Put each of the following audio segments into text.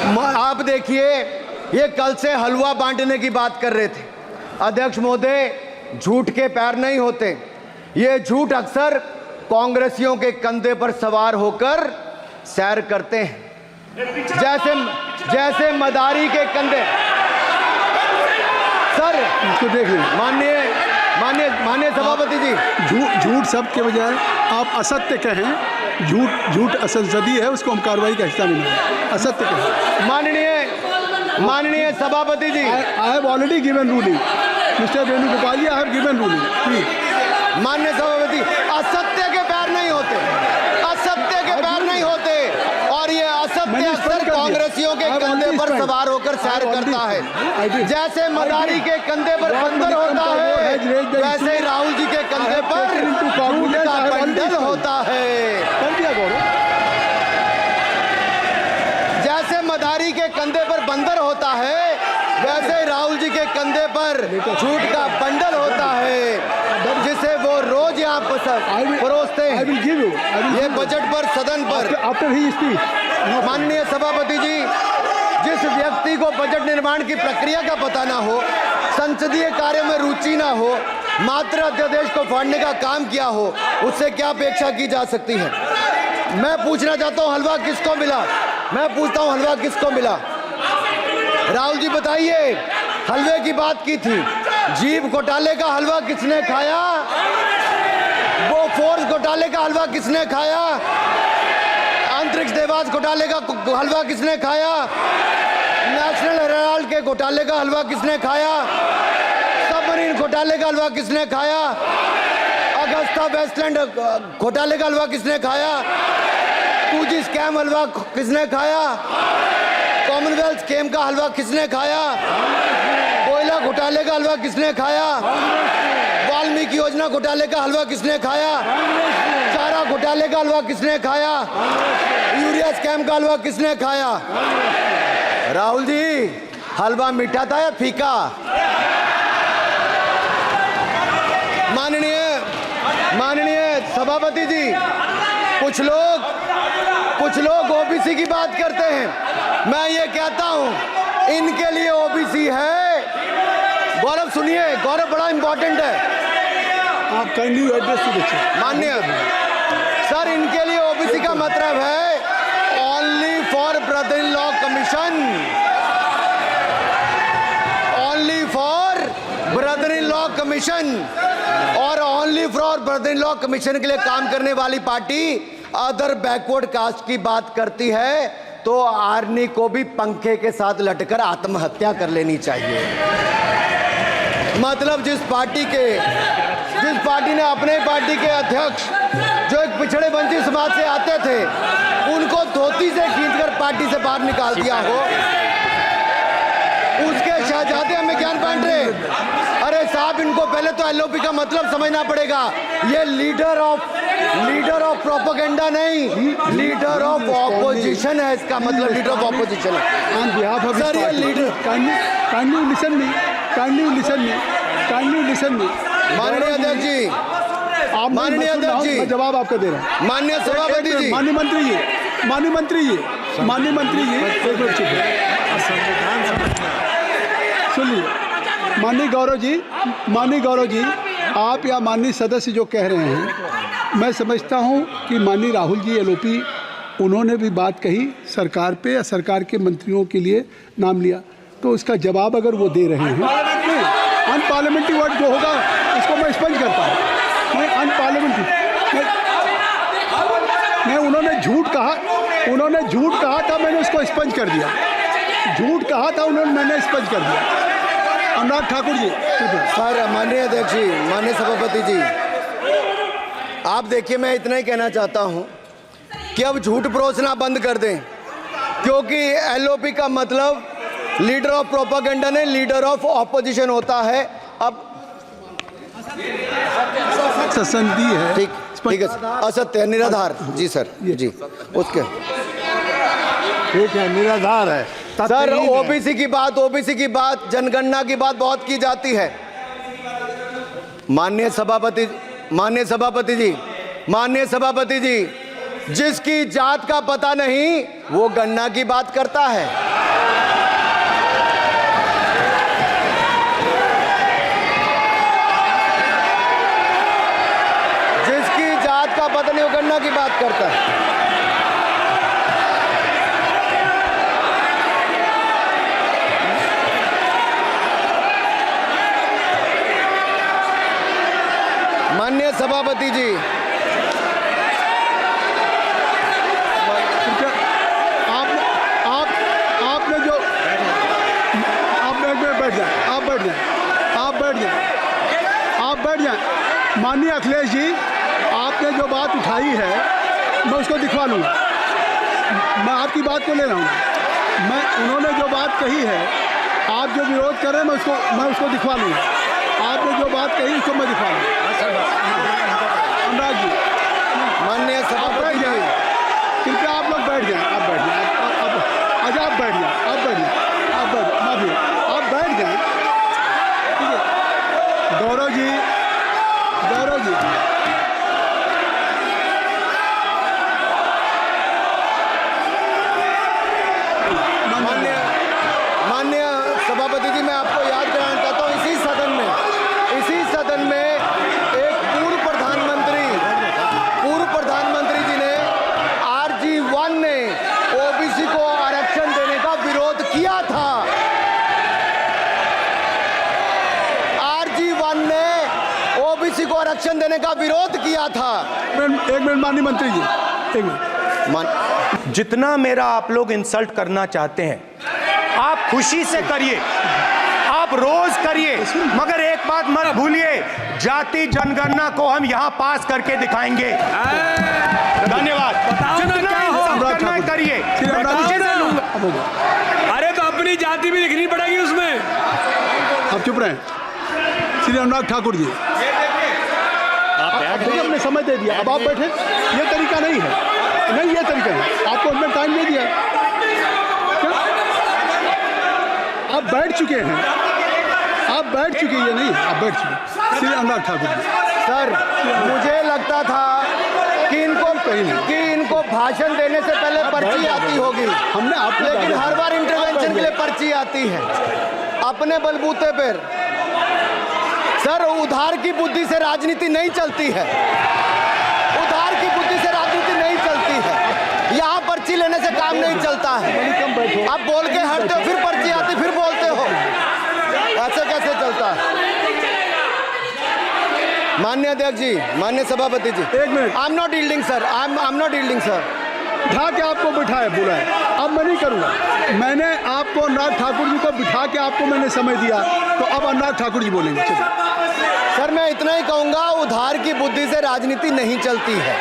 आप देखिए, ये कल से हलवा बांटने की बात कर रहे थे। अध्यक्ष महोदय, झूठ के पैर नहीं होते। ये झूठ अक्सर कांग्रेसियों के कंधे पर सवार होकर सैर करते हैं, जैसे मदारी के कंधे। सर इसको देख लीजिए। माननीय सभापति जी, झूठ सब के बजाय आप असत्य कहें। झूठ असंसदीय है, उसको हम कार्रवाई का हिस्सा नहीं मानेंगे। असत्य कहें। माननीय सभापति जी, I have already given ruling mister Venugopal ji, I have given ruling please. माननीय सभापति, असत्य के पैर नहीं होते, असत्य के पैर नहीं होते, और ये असत्य अक्सर कांग्रेसियों के कंधे पर सवार होकर सैर करता है। जैसे मदारी के कंधे पर बंदर होता है, वैसे ही राहुल जी के कंधे पर झूठ का बंडल होता है। जैसे मदारी के कंधे पर बंदर होता है, वैसे ही राहुल जी के कंधे पर झूठ का बंडल होता है, जिसे वो रोज यहाँ परोसते हैं। ये बजट पर, सदन पर। माननीय सभापति जी, जिस व्यक्ति को बजट निर्माण की प्रक्रिया का पता ना हो, संसदीय कार्य में रुचि ना हो, मात्र अध्यादेश को फाड़ने का काम किया हो, उससे क्या अपेक्षा की जा सकती है? मैं पूछना चाहता हूँ, हलवा किसको मिला? मैं पूछता हूँ, हलवा किसको मिला? राहुल जी बताइए, हलवे की बात की थी। जीव घोटाले का हलवा किसने खाया? वो फोर्स घोटाले का हलवा किसने खाया? अंतरिक्ष देवास घोटाले का हलवा किसने खाया? नेशनल हेराल्ड के घोटाले का हलवा किसने खाया? सबमरीन घोटाले का हलवा किसने खाया? अगस्ता वेस्टलैंड घोटाले का हलवा किसने खाया? 2G स्कैम हलवा किसने खाया? कॉमनवेल्थ स्कीम का हलवा किसने खाया? कोयला घोटाले का हलवा किसने खाया? वाल्मीकि योजना घोटाले का हलवा किसने खाया? चारा घोटाले का हलवा किसने खाया? यूरिया स्कैम का हलवा किसने खाया? राहुल जी, हलवा मीठा था या फीका? माननीय सभापति जी, कुछ लोग ओबीसी की बात करते हैं। मैं ये कहता हूं, इनके लिए ओबीसी है। गौरव सुनिए, गौरव बड़ा इंपॉर्टेंट है। आप kindly address to the chair. माननीय सर, इनके लिए ओबीसी का मतलब है only for brother in law commission, only for brother in law commission. और only for brother in law commission के लिए काम करने वाली पार्टी अदर बैकवर्ड कास्ट की बात करती है, तो आर्नी को भी पंखे के साथ लटकर आत्महत्या कर लेनी चाहिए। मतलब जिस पार्टी ने अपने पार्टी के अध्यक्ष, जो एक पिछड़े वंचित समाज से आते थे, उनको धोती से खींचकर पार्टी से बाहर निकाल दिया हो, उसके शहजादे हमें ज्ञान बांट रहे। अरे साहब, इनको पहले तो एलओपी का मतलब समझना पड़ेगा। ये लीडर ऑफ प्रोपेगेंडा नहीं, लीडर ऑफ ऑपोजिशन है। इसका मतलब लीडर ऑफ ऑपोजिशन है। सर, ये लीडर काइंडली लिसन मी। माननीय अध्यक्ष जी, माननीय अध्यक्ष जी, जवाब आपका दे रहा हूं। माननीय सभापति जी, माननीय मंत्री जी, सुनिए। माननीय गौरव जी, आप या माननीय सदस्य जो कह रहे हैं, मैं समझता हूं कि माननीय राहुल जी एलओपी, उन्होंने भी बात कही सरकार पे या सरकार के मंत्रियों के लिए नाम लिया, तो उसका जवाब अगर वो दे रहे हैं, अनपार्लियामेंट्री वर्ड जो होगा उसको मैं स्पंज करता हूँ। मैं अनपार्लियामेंट्री मैं उन्होंने झूठ कहा था, मैंने उसको स्पंज कर दिया। झूठ कहा था उन्होंने, मैंने स्पंज कर दिया। अनुराग ठाकुर जी। सर, माननीय अध्यक्ष जी, माननीय सभापति जी, आप देखिए, मैं इतना ही कहना चाहता हूं कि अब झूठ परोसना बंद कर दें, क्योंकि एलओपी का मतलब लीडर ऑफ प्रोपेगेंडा नहीं, लीडर ऑफ ऑपोजिशन होता है। अब संसदीय है। ठीक है, असत्य, निराधार। जी सर, जी, उसके ठीक है, निराधार है। सर, ओबीसी की बात, जनगणना की बात बहुत की जाती है। माननीय सभापति जी, जिसकी जात का पता नहीं, वो गणना की बात करता है। का पता नहीं, वो गन्ना की बात करता है। माननीय सभापति जी, आपने जो आप एक मिनट बैठ जाए, आप बैठ जाए, आप बैठ जाए, आप बैठ जाए। माननीय अखिलेश जी, आपने जो बात उठाई है मैं उसको दिखवा लूँगा। मैं आपकी बात को ले रहा हूँ। उन्होंने जो बात कही है, आप जो विरोध कर रहे हैं मैं उसको दिखवा लूँगा। आपने जो बात कही उसको मैं दिखवा लूँगा। अनुराग जी, माननीय सभापति जी, कृपया आप लोग बैठ जाएं, आप बैठ जाएं, अच्छा आप बैठ जाएं, आप बैठ जाएं, आप बैठ माफी, आप बैठ जाएं, ठीक है। गौरव जी, माननीय सभापति जी, मैं आपको याद कराना चाहता हूँ, इसी सदन में एक पूर्व प्रधानमंत्री जी ने RG1 ने ओबीसी को आरक्षण देने का विरोध किया था। RG1 ने ओबीसी को आरक्षण देने का विरोध किया था। एक मिनट माननीय मंत्री जी, एक मिनट। जितना मेरा आप लोग इंसल्ट करना चाहते हैं, आप खुशी से करिए, आप रोज करिए, मगर एक बात मत भूलिए, जाति जनगणना को हम यहां पास करके दिखाएंगे। धन्यवाद। जितना इंसाफ करना है करिए। अरे तो अपनी जाति भी लिखनी पड़ेगी उसमें। आप चुप रहें। श्री अनुराग ठाकुर जी, देखिए हमने समय दे दिया, अब आप बैठे। ये तरीका नहीं है, नहीं ये तरीका है। आपको हमने टाइम दे दिया, आप बैठ चुके हैं, आप बैठ चुके, ये नहीं आप बैठ चुके। श्री अनुराग ठाकुर जी, सर, मुझे लगता था कि इनको भाषण देने से पहले पर्ची आती होगी, हमने आप, लेकिन हर बार इंटरवेंशन के लिए पर्ची आती है अपने बलबूते पर। सर, उधार की बुद्धि से राजनीति नहीं चलती है, उधार की बुद्धि से राजनीति नहीं चलती है। यहाँ पर्ची लेने से काम नहीं चलता है। आप बोल के हटते हो, फिर पर्ची आती, फिर बोलते हो, ऐसे कैसे चलता है? माननीय अध्यक्ष जी, माननीय सभापति जी, एक minute. I am not yielding sir, I am not yielding sir. बिठा के आपको बिठाया, बुलाया, अब मैं नहीं करूँगा। मैंने आपको अनुराग ठाकुर जी को बिठा के आपको मैंने समय दिया, तो अब अनुराग ठाकुर जी बोलेंगे। चलिए सर, मैं इतना ही कहूँगा, उधार की बुद्धि से राजनीति नहीं चलती है।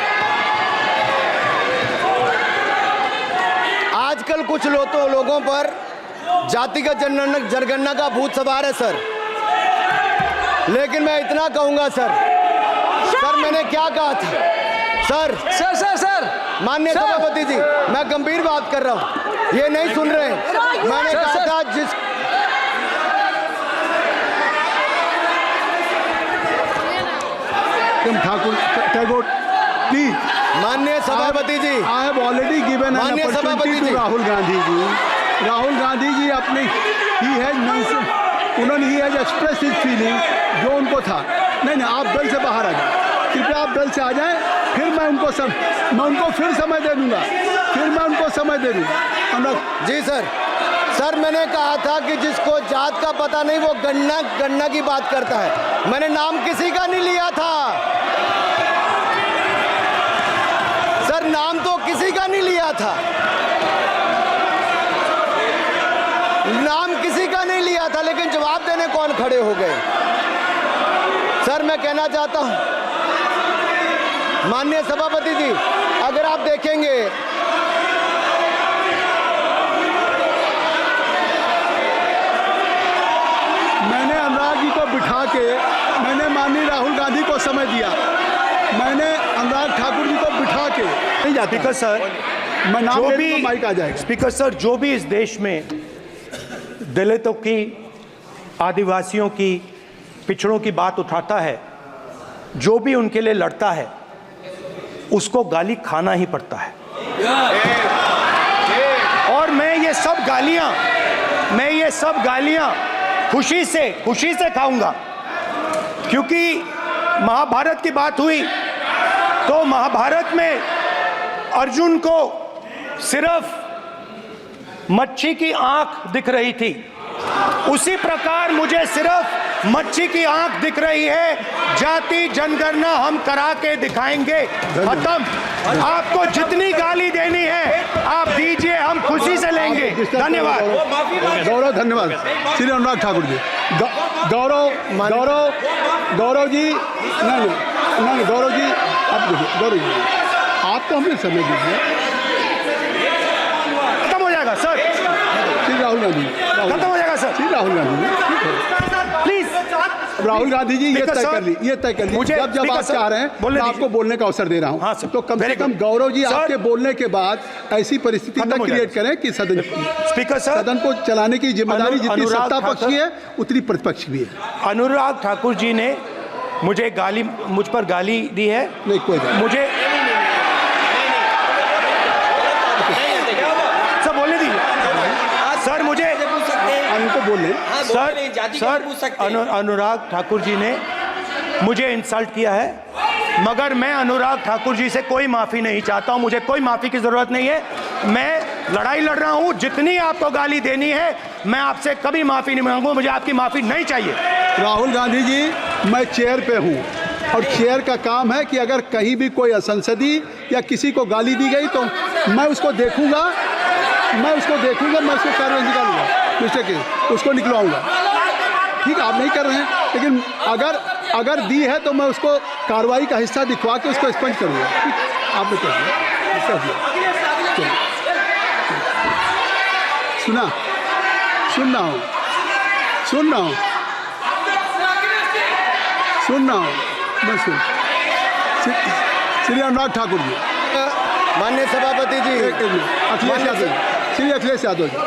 आजकल कुछ लोगों पर जातिगत जनगणना का भूत सवार है सर, लेकिन मैं इतना कहूँगा सर, मैंने क्या कहा था सर? माननीय सभापति जी, मैं गंभीर बात कर रहा हूँ, ये नहीं सुन रहे। मैंने कहा था ठाकुर टैगोर प्लीज। माननीय सभापति जी, I have already given an opportunity to Rahul Gandhi ji. Rahul Gandhi ji अपनी उन्होंने ही हैज एक्सप्रेस हिज फीलिंग जो उनको था। नहीं, आप दल से बाहर आ जाए, कृपया आप दल से आ जाएं, फिर मैं उनको फिर समय दे दूंगा, जी सर, मैंने कहा था कि जिसको जात का पता नहीं वो गन्ना की बात करता है। मैंने नाम किसी का नहीं लिया था सर, नाम तो किसी का नहीं लिया था, नाम किसी का नहीं लिया था, लेकिन जवाब देने कौन खड़े हो गए? सर, मैं कहना चाहता हूं माननीय सभापति जी, अगर आप देखेंगे मैंने अनुराग जी को बिठा के मैंने माननीय राहुल गांधी को समय दिया, मैंने अनुराग ठाकुर जी को बिठा के नहीं जाता। स्पीकर सर, मैं नाम ले लूंगा, माइक आ जाएगा। स्पीकर सर, जो भी इस देश में दलितों की, आदिवासियों की, पिछड़ों की बात उठाता है, जो भी उनके लिए लड़ता है, उसको गाली खाना ही पड़ता है। और मैं ये सब गालियां खुशी से खाऊंगा, क्योंकि महाभारत की बात हुई तो महाभारत में अर्जुन को सिर्फ मच्छी की आंख दिख रही थी, उसी प्रकार मुझे सिर्फ मच्छी की आंख दिख रही है। जाति जनगणना हम करा के दिखाएंगे। खत्म। आपको जितनी गाली देनी है आप दीजिए, हम खुशी से लेंगे। धन्यवाद। गौरव, धन्यवाद। श्री अनुराग ठाकुर जी, गौरव जी, नहीं गौरव जी, आप देखिए, गौरव जी आप तो हमें समय दीजिए। खत्म हो जाएगा सर। श्री राहुल गांधी, खत्म हो जाएगा सर। श्री राहुल गांधी प्लीज। राहुल गांधी जी, ये तय कर ली मुझे जब आप चाह रहे हैं मैं आपको बोलने का अवसर दे रहा हूं। हाँ सर। तो कम से कम गौरव जी आपके बोलने के बाद ऐसी परिस्थिति न क्रिएट करें कि स्पीकर सर, सदन को चलाने की जिम्मेदारी जितनी सत्ता पक्ष की है उतनी प्रतिपक्ष भी है। अनुराग ठाकुर जी ने मुझे मुझ पर गाली दी है। नहीं, कोई नहीं। मुझे सर बोलने दीजिए सर। मुझे उनको बोले सर अनुराग ठाकुर जी ने मुझे इंसल्ट किया है, मगर मैं अनुराग ठाकुर जी से कोई माफ़ी नहीं चाहता हूं। मुझे कोई माफ़ी की ज़रूरत नहीं है। मैं लड़ाई लड़ रहा हूं। जितनी आपको गाली देनी है मैं आपसे कभी माफ़ी नहीं मांगूंगा। मुझे आपकी माफ़ी नहीं चाहिए। राहुल गांधी जी, मैं चेयर पे हूँ और चेयर का काम है कि अगर कहीं भी कोई असंसदीय या किसी को गाली दी गई तो मैं उसको देखूंगा, मैं उसको कार्रवाई निकालूंगा, उसको निकलवाऊंगा। ठीक है, आप नहीं कर रहे हैं, लेकिन अगर दी है तो मैं उसको कार्रवाई का हिस्सा दिखवा के उसको स्पंज करूंगा। आपने कर दिया। सुन रहा हूँ मैं श्री अनुराग ठाकुर जी, माननीय सभापति जी, श्री अखिलेश यादव जी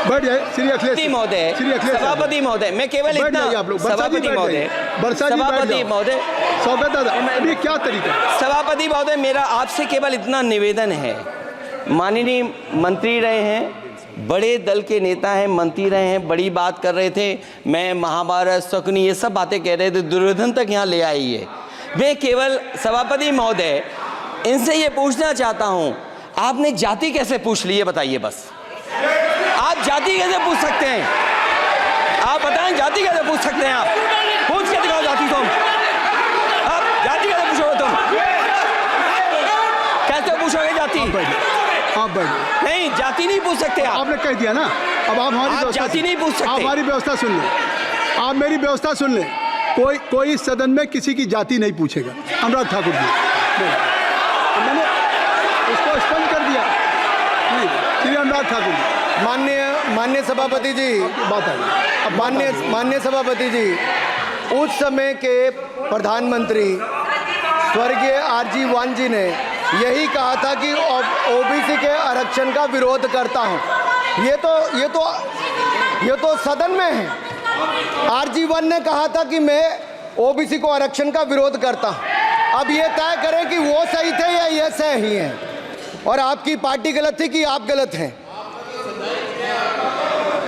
बैठ जाए। श्री अखिलेश महोदय, सभापति महोदय, मैं केवल इतना, सभापति महोदय, स्वागत दादा, ये क्या तरीका? सभापति महोदय, मेरा आपसे केवल इतना निवेदन है। माननीय मंत्री रहे हैं, बड़े दल के नेता हैं, मंत्री रहे हैं, बड़ी बात कर रहे थे। मैं महाभारत, शकुनी, ये सब बातें कह रहे थे, दुर्योधन तक यहाँ ले आई है। मैं केवल सभापति महोदय इनसे ये पूछना चाहता हूँ, आपने जाति कैसे पूछ ली है बताइए बस। आप जाति कैसे पूछ सकते हैं? आप बताएं, जाति कैसे पूछ सकते हैं? आप पूछ के दिखाओ जाति। तुम आप जाति कैसे पूछोगे? तुम कैसे पूछोगे जाति? आप बैठ नहीं, जाति नहीं पूछ सकते आप। आपने कह दिया ना। अब आप हमारी जाति नहीं पूछ सकते। आप हमारी व्यवस्था सुन लें, आप मेरी व्यवस्था सुन लें। कोई सदन में किसी की जाति नहीं पूछेगा। अनुराग ठाकुर जी, मैंने उसको स्पष्ट कर दिया। नहीं, श्री अनुराग ठाकुर जी, माननीय सभापति जी, बात आई। माननीय सभापति जी, उस समय के प्रधानमंत्री स्वर्गीय RG वान जी ने यही कहा था कि ओबीसी के आरक्षण का विरोध करता हूं। ये तो सदन में है। RG वान ने कहा था कि मैं ओबीसी को आरक्षण का विरोध करता हूं। अब ये तय करें कि वो सही थे या ये सही हैं, और आपकी पार्टी गलत थी कि आप गलत हैं,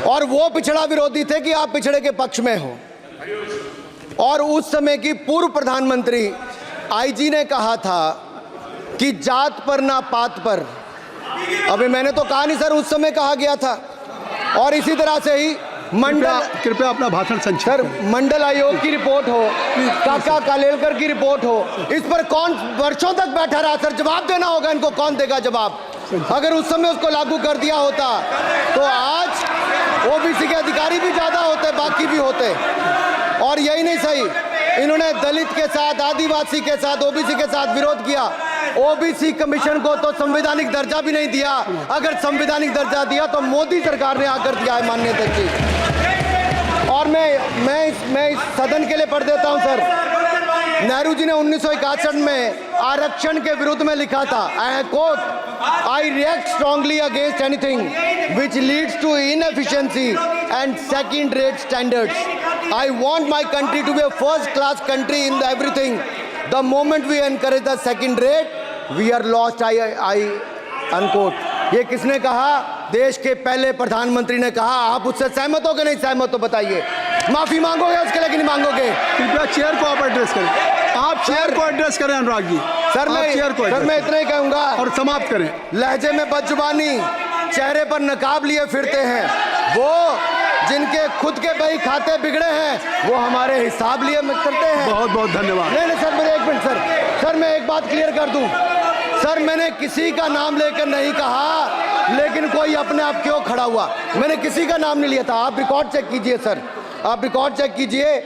और वो पिछड़ा विरोधी थे कि आप पिछड़े के पक्ष में हो। और उस समय की पूर्व प्रधानमंत्री IG ने कहा था कि जात पर ना पात पर। अभी मैंने तो कहा नहीं सर, उस समय कहा गया था। और इसी तरह से ही कृपया अपना भाषण संक्षिप्त सर, मंडल आयोग की रिपोर्ट हो, काका कालेलकर की रिपोर्ट हो, इस पर कौन वर्षों तक बैठा रहा सर? जवाब देना होगा इनको। कौन देगा जवाब? अगर उस समय उसको लागू कर दिया होता तो आज ओबीसी के अधिकारी भी ज्यादा होते, बाकी भी होते। और यही नहीं सही, इन्होंने दलित के साथ, आदिवासी के साथ, ओबीसी के साथ विरोध किया। ओबीसी कमीशन को तो संवैधानिक दर्जा भी नहीं दिया। अगर संवैधानिक दर्जा दिया तो मोदी सरकार ने आकर दिया है, माननीय अध्यक्ष जी। और मैं इस सदन के लिए पढ़ देता हूं सर। नेहरू जी ने 1961 में आरक्षण के विरुद्ध में लिखा था, I quote, I react strongly against anything which leads to inefficiency and second rate standards. I want my country to be a first class country in everything. The moment we encourage the second rate we are lost. I unquote. ये किसने कहा? देश के पहले प्रधानमंत्री ने कहा। आप उससे सहमत हो कि नहीं सहमत हो बताइए? माफी मांगोगे उसके लिए कि नहीं मांगोगे? कृपया चेयर को आप एड्रेस करें। आप चेयर को एड्रेस करें अनुराग जी। सर आप चेयर को सर address मैं इतना ही कहूंगा और समाप्त करें। लहजे में बदजुबानी, चेहरे पर नकाब लिए फिरते हैं वो जिनके खुद के बही खाते बिगड़े हैं, वो हमारे हिसाब लिए करते हैं। बहुत बहुत धन्यवाद। नहीं सर, मेरे एक मिनट सर मैं एक बात क्लियर कर दूं सर, मैंने किसी का नाम लेकर नहीं कहा, लेकिन कोई अपने आप क्यों खड़ा हुआ, मैंने किसी का नाम नहीं लिया था। आप रिकॉर्ड चेक कीजिए सर, आप रिकॉर्ड चेक कीजिए।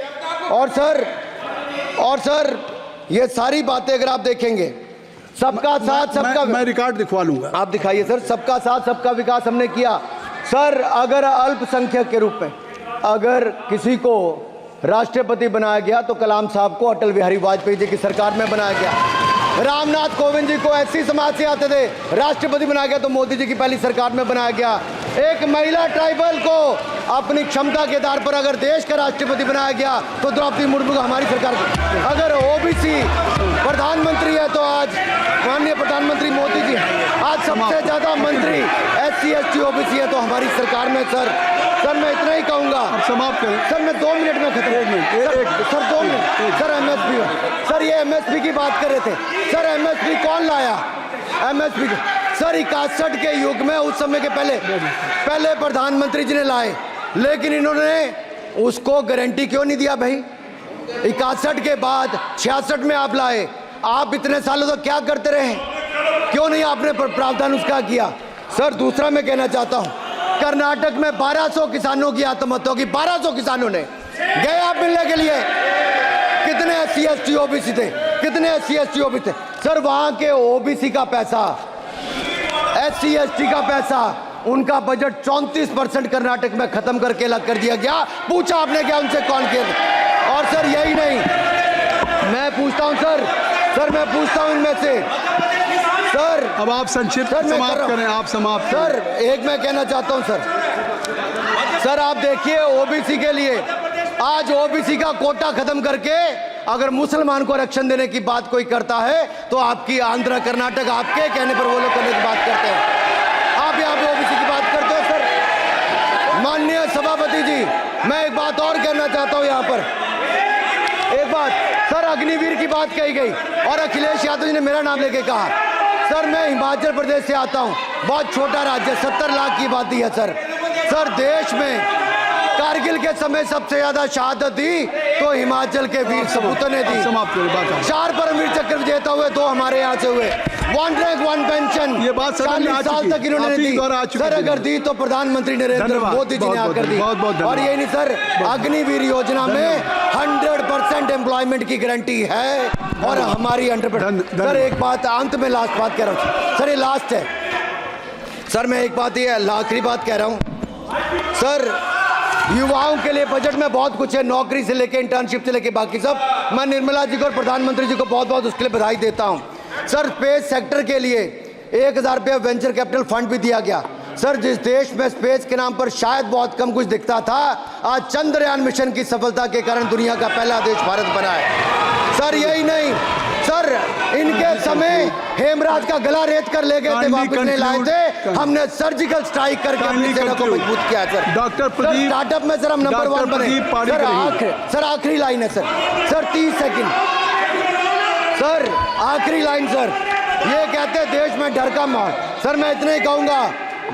और सर ये सारी बातें अगर आप देखेंगे, सबका साथ सबका, मैं रिकॉर्ड दिखवा लूंगा। आप दिखाइए सर, सबका साथ सबका विकास हमने किया सर। अगर अल्पसंख्यक के रूप में अगर किसी को राष्ट्रपति बनाया गया तो कलाम साहब को अटल बिहारी वाजपेयी जी की सरकार में बनाया गया। रामनाथ कोविंद जी को एससी समाज से आते थे, राष्ट्रपति बनाया गया तो मोदी जी की पहली सरकार में बनाया गया। एक महिला ट्राइबल को अपनी क्षमता के आधार पर अगर देश का राष्ट्रपति बनाया गया तो द्रौपदी मुर्मू को हमारी सरकार को। अगर ओबीसी प्रधानमंत्री है तो आज माननीय प्रधानमंत्री मोदी जी, आज सबसे ज्यादा मंत्री एससी एसटी ओबीसी है तो हमारी सरकार में। सर मैं इतना ही कहूंगा, समाप्त करें सर मैं 2 मिनट में खत्म। Sir 2 minute sir, MSP sir, ये एमएसपी की बात कर रहे थे सर। एमएसपी कौन लाया? एमएसपी सर 61 के युग में, उस समय के पहले प्रधानमंत्री जी ने लाए, लेकिन इन्होंने उसको गारंटी क्यों नहीं दिया भाई? 61 के बाद 66 में आप लाए, आप इतने सालों तक क्या करते रहे? क्यों नहीं आपने प्रावधान उसका किया? सर दूसरा मैं कहना चाहता हूं, कर्नाटक में 1200 किसानों की आत्महत्या होगी। 1200 किसानों ने गए आप मिलने के लिए, कितने एससी एसटी ओबीसी थे? कितने एससी एसटी ओबीसी थे? सर वहां के ओबीसी का पैसा, एससी एसटी का पैसा, उनका बजट 34% कर्नाटक में खत्म करके अलग कर दिया गया। पूछा आपने क्या उनसे? कौन किया? और सर यही नहीं, मैं पूछता हूं सर मैं पूछता हूं इनमें से सर, अब आप संक्षिप्त समाप्त करें, आप समाप्त सर एक मैं कहना चाहता हूं सर आप देखिए ओबीसी के लिए आज ओबीसी का कोटा खत्म करके अगर मुसलमान को आरक्षण देने की बात कोई करता है तो आपकी आंध्र कर्नाटक आपके कहने पर वो लोग करने की बात करते हैं। आप यहाँ पे ओबीसी की बात करते हो सर। माननीय सभापति जी, मैं एक बात और कहना चाहता हूँ यहाँ पर, एक बात सर, अग्निवीर की बात कही गई और अखिलेश यादव जी ने मेरा नाम लेके कहा। सर मैं हिमाचल प्रदेश से आता हूँ, बहुत छोटा राज्य, 70 लाख की आबादी है सर देश में कारगिल के समय सबसे ज्यादा शहादत दी तो हिमाचल के वीर सपूतों ने दी। 4 परमवीर चक्र विजेता हुए, 2 हमारे यहाँ से हुए। 1 रैंक 1 पेंशन, ये बात 40 साल तक इन्होंने दी सर। अगर दी तो प्रधानमंत्री नरेंद्र मोदी जी ने आकर दी। और ये नहीं सर, अग्निवीर योजना में 100% एम्प्लॉयमेंट की गारंटी है और हमारी 100%। सर एक बात अंत में लास्ट बात कह रहा हूँ सर, ये लास्ट है सर, मैं एक बात, ये आखिरी बात कह रहा हूँ सर। युवाओं के लिए बजट में बहुत कुछ है, नौकरी से लेके इंटर्नशिप से लेके बाकी सब। मैं निर्मला जी को और प्रधानमंत्री जी को बहुत बहुत उसके लिए बधाई देता हूं सर। स्पेस सेक्टर के लिए 1000 रुपये वेंचर कैपिटल फंड भी दिया गया सर। जिस देश में स्पेस के नाम पर शायद बहुत कम कुछ दिखता था, आज चंद्रयान मिशन की सफलता के कारण दुनिया का पहला देश भारत बना है सर। यही नहीं सर, इनके समय हेमराज का गला रेत कर ले गए थे, वापस नहीं लाए थे, हमने सर्जिकल स्ट्राइक करके अपनी सेना को मजबूत किया सर। डॉक्टर प्रदीप, स्टार्टअप में सर हम नंबर 1 बने सर। आखिरी लाइन है सर 30 सेकंड सर, आखिरी लाइन सर। ये कहते हैं देश में डर का माहौल, सर मैं इतना ही कहूंगा,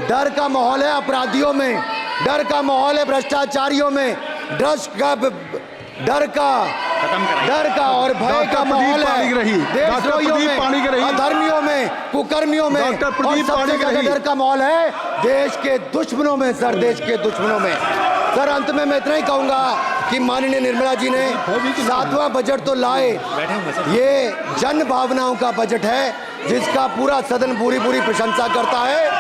डर का माहौल है अपराधियों में, डर का माहौल है भ्रष्टाचारियों में, डर का और भय का माहौल है देशद्रोहियों में, अधर्मियों में, कुकर्मियों में, और सबसे ज्यादा डर का माहौल है देश के दुश्मनों में सर, देश के दुश्मनों में सर। अंत में मैं इतना ही कहूंगा कि माननीय निर्मला जी ने 7वां बजट तो लाए, ये जन भावनाओं का बजट है जिसका पूरा सदन पूरी प्रशंसा करता है।